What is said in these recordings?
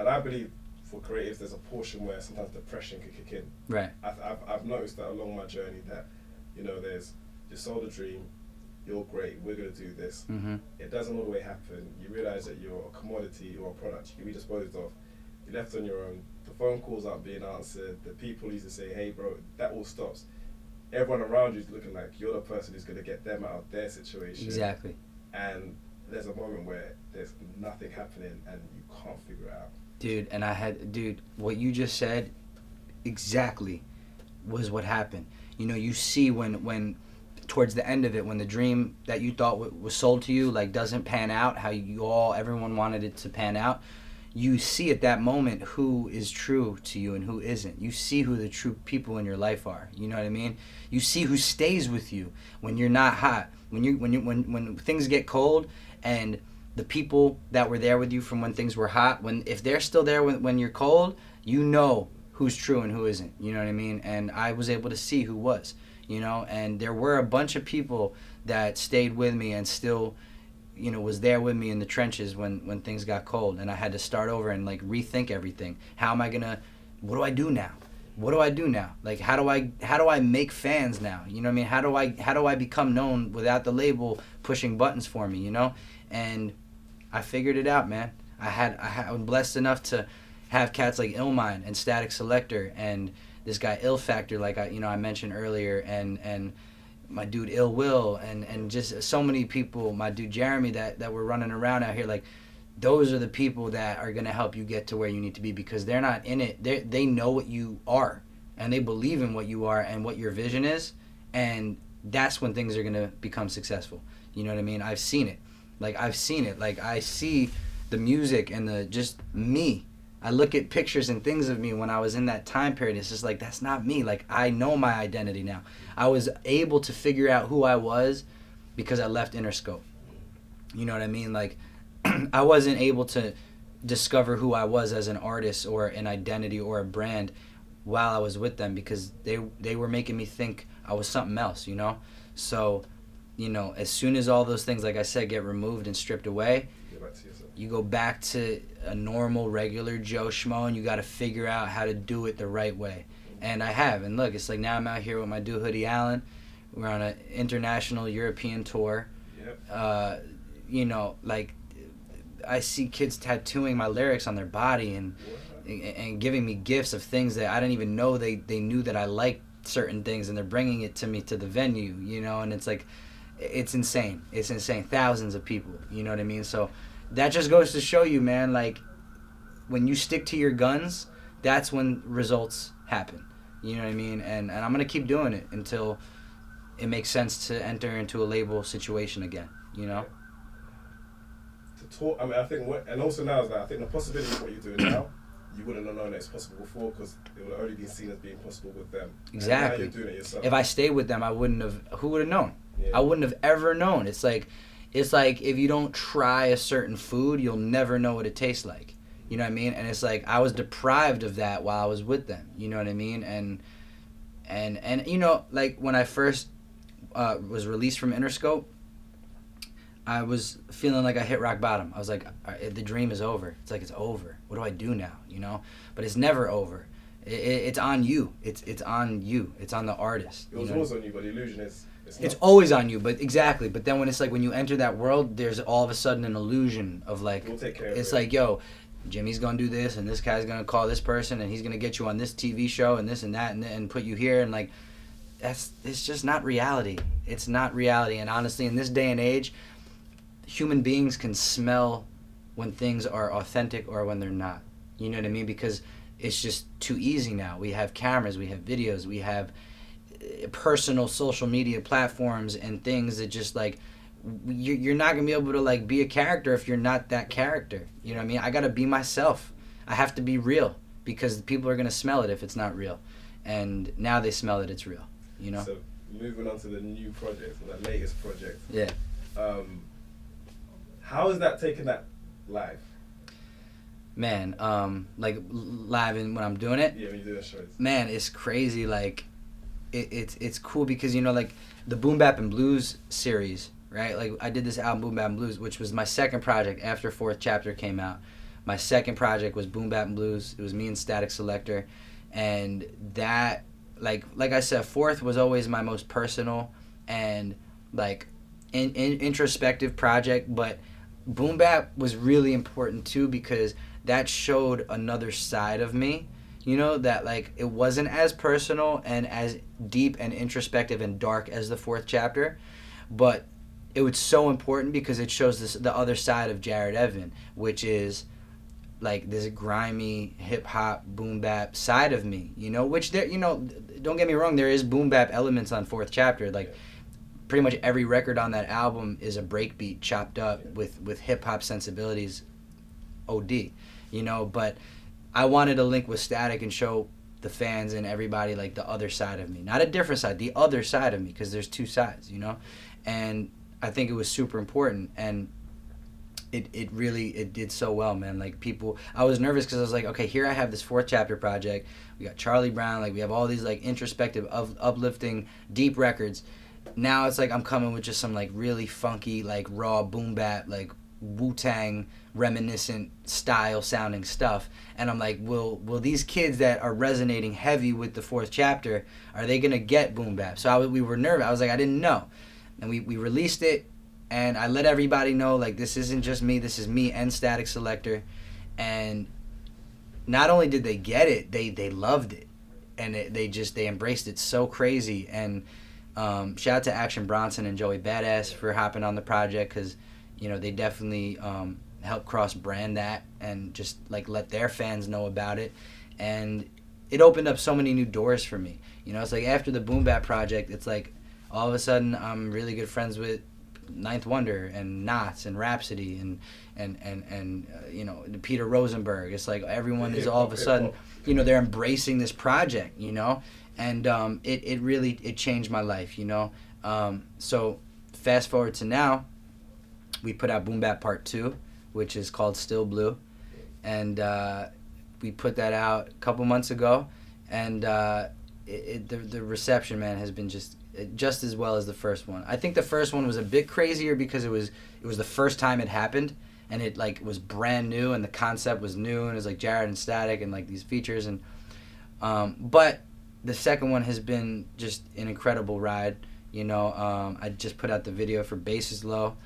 And I believe for creatives, there's a portion where sometimes depression can kick in. Right. I've noticed that along my journey that, you know, there's, you sold a dream, you're great, we're going to do this. Mm-hmm. It doesn't all the way happen. You realize that you're a commodity or a product, you can be disposed of. You're left on your own. The phone calls aren't being answered. The people used to say, hey bro, that all stops. Everyone around you is looking like you're the person who's going to get them out of their situation. Exactly. And there's a moment where there's nothing happening and you can't figure it out. Dude, what you just said exactly was what happened. You know, you see when towards the end of it, when the dream that you thought was sold to you, like, doesn't pan out how everyone wanted it to pan out, you see at that moment who is true to you and who isn't. You see who the true people in your life are. You know what I mean? You see who stays with you when you're not hot. When things get cold, and the people that were there with you from when things were hot, if they're still there when you're cold, you know who's true and who isn't. You know what I mean? And I was able to see who was, you know, and there were a bunch of people that stayed with me and still, you know, was there with me in the trenches when things got cold, and I had to start over and like rethink everything. What do I do now? What do I do now? Like, how do I make fans now? You know what I mean? How do I become known without the label pushing buttons for me, you know? And I figured it out, man. I was blessed enough to have cats like Illmind and Static Selector and this guy Ill Factor, like I mentioned earlier, and my dude Ill Will, and just so many people, my dude Jeremy, that were running around out here. Like, those are the people that are going to help you get to where you need to be, because they're not in it. They know what you are, and they believe in what you are and what your vision is, and that's when things are going to become successful. You know what I mean? I've seen it. Like, I see the music and the just me. I look at pictures and things of me when I was in that time period. It's just like, that's not me. Like, I know my identity now. I was able to figure out who I was because I left Interscope. You know what I mean? Like, I wasn't able to discover who I was as an artist or an identity or a brand while I was with them, because they were making me think I was something else, you know? So, you know, as soon as all those things, like I said, get removed and stripped away, you go back to a normal, regular Joe Schmo, and you got to figure out how to do it the right way. And I have. And look, it's like now I'm out here with my dude Hoodie Allen. We're on an international European tour. Yep. You know, like, I see kids tattooing my lyrics on their body and giving me gifts of things that I didn't even know they knew that I liked certain things, and they're bringing it to me to the venue, you know, and it's like, it's insane. It's insane. Thousands of people, you know what I mean? So that just goes to show you, man, like, when you stick to your guns, that's when results happen. You know what I mean? And I'm going to keep doing it until it makes sense to enter into a label situation again, you know? To talk, I mean, I think, and also now is that I think the possibility of what you're doing now, you wouldn't have known that it's possible before, because it would have only been seen as being possible with them. Exactly. And now you're doing it yourself. If I stayed with them, I wouldn't have, who would have known? Yeah. I wouldn't have ever known. It's like if you don't try a certain food, you'll never know what it tastes like. You know what I mean? And it's like, I was deprived of that while I was with them. You know what I mean? And you know, like, when I first was released from Interscope, I was feeling like I hit rock bottom. I was like, the dream is over. It's like, it's over. What do I do now? You know? But it's never over. It's on you. It's on you. It's on the artist. It was always on you, but the illusion is... It's always on you, but exactly. But then when it's like, when you enter that world, there's all of a sudden an illusion of like, we'll take care of it's it. like, yo, Jimmy's gonna do this, and this guy's gonna call this person, and he's gonna get you on this TV show, and this and that, and put you here, and like, it's just not reality. It's not reality. And honestly, in this day and age, human beings can smell when things are authentic or when they're not. You know what I mean? Because it's just too easy now. We have cameras, we have videos, we have personal social media platforms and things that just like, you're not gonna be able to like be a character if you're not that character. You know what I mean? I gotta be myself. I have to be real, because people are gonna smell it if it's not real, and now they smell that it's real. You know. So moving on to the new project, or the latest project. Yeah. How is that taking that live? Man, like live and when I'm doing it. Yeah, when you do the shows. Man, it's crazy. Like, it's cool because, you know, like the Bap Blues series, right? Like, I did this album, Bap Blues, which was my second project after Fourth Chapter came out. My second project was Bap Blues. It was me and Static Selector, and that, like I said, fourth was always my most personal and like introspective project, but Boom Bap was really important too because that showed another side of me, you know, that like it wasn't as personal and as deep and introspective and dark as the fourth chapter, but it was so important because it shows the other side of Jared Evan, which is like this grimy hip hop boom bap side of me, you know, which there, you know, don't get me wrong, there is boom bap elements on fourth chapter, like pretty much every record on that album is a breakbeat chopped up with hip hop sensibilities, OD, you know, but I wanted to link with Static and show the fans and everybody like the other side of me, not a different side, the other side of me, because there's two sides, you know, and I think it was super important, and it really did so well, man. Like people, I was nervous because I was like, okay, here I have this fourth chapter project, we got Charlie Brown, like we have all these like introspective, uplifting, deep records. Now it's like I'm coming with just some like really funky, like raw boom bap, like Wu-Tang reminiscent style sounding stuff, and I'm like, will these kids that are resonating heavy with the fourth chapter, are they gonna get boom bap? So we were nervous. I was like, I didn't know, and we released it, and I let everybody know like this isn't just me, this is me and Static Selector, and not only did they get it, they loved it, and they embraced it so crazy. And shout out to Action Bronson and Joey Badass for hopping on the project, because you know they definitely helped cross brand that and just like let their fans know about it, and it opened up so many new doors for me. You know, it's like after the Boom Bap project, it's like all of a sudden I'm really good friends with Ninth Wonder and Knots and Rhapsody and you know, Peter Rosenberg. It's like everyone is all of a sudden, you know, they're embracing this project, you know, and it really changed my life, you know. So fast forward to now, we put out Boom Bap Part 2, which is called Still Blue, and we put that out a couple months ago, and the reception, man, has been just as well as the first one. I think the first one was a bit crazier because it was the first time it happened, and it like was brand new, and the concept was new, and it was like Jared and Static and like these features, and but the second one has been just an incredible ride. You know, I just put out the video for Bass is Low,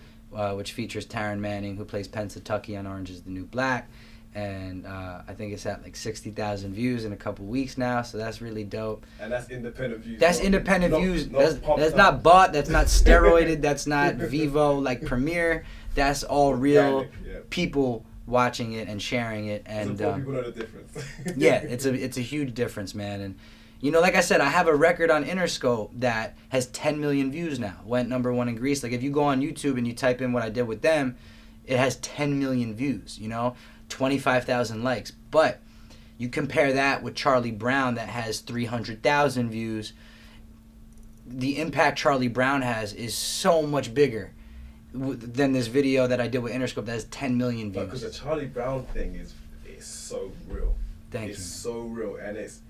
which features Taryn Manning, who plays Pennsatucky on Orange is the New Black, and I think it's at like 60,000 views in a couple weeks now, so that's really dope. And that's independent views. That's independent views. That's not bought. That's not steroided. That's not Vivo like Premiere. That's all real people watching it and sharing it. And so people know the difference. yeah, it's a huge difference, man. And you know, like I said, I have a record on Interscope that has 10 million views now. Went #1 in Greece. Like if you go on YouTube and you type in what I did with them, it has 10 million views. You know. 25,000 likes, but you compare that with Charlie Brown that has 300,000 views. The impact Charlie Brown has is so much bigger than this video that I did with Interscope that has 10 million views. Because the Charlie Brown thing is so real. Thank you. It's so real, and it's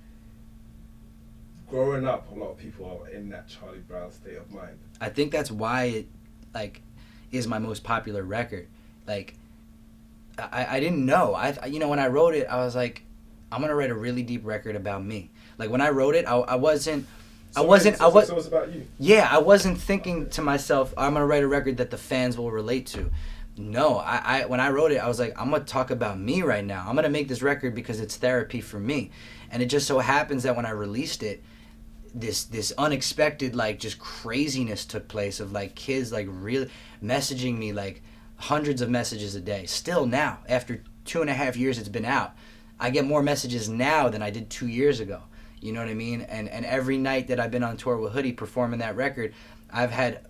growing up. A lot of people are in that Charlie Brown state of mind. I think that's why it like is my most popular record. Like. I didn't know. You know, when I wrote it, I was like, I'm gonna write a really deep record about me. Like when I wrote it, I wasn't. So it's about you. Yeah, I wasn't thinking to myself, I'm gonna write a record that the fans will relate to. No, I when I wrote it, I was like, I'm gonna talk about me right now. I'm gonna make this record because it's therapy for me. And it just so happens that when I released it, this unexpected like just craziness took place of like kids like really messaging me like. Hundreds of messages a day. Still now, after 2.5 years it's been out, I get more messages now than I did 2 years ago. You know what I mean? And every night that I've been on tour with Hoodie performing that record, I've had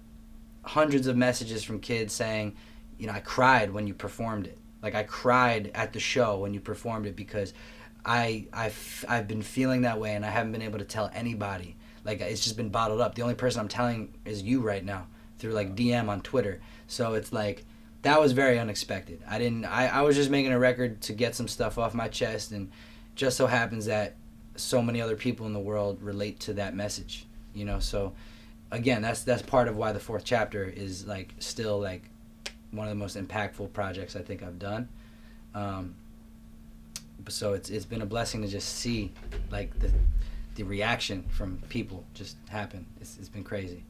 hundreds of messages from kids saying, you know, I cried when you performed it. Like I cried at the show when you performed it because I've been feeling that way and I haven't been able to tell anybody. Like it's just been bottled up. The only person I'm telling is you right now through like DM on Twitter. So it's like that was very unexpected. I was just making a record to get some stuff off my chest, and just so happens that so many other people in the world relate to that message, you know. So again, that's part of why the fourth chapter is like still like one of the most impactful projects I think I've done. So it's been a blessing to just see like the reaction from people just happen. It's been crazy.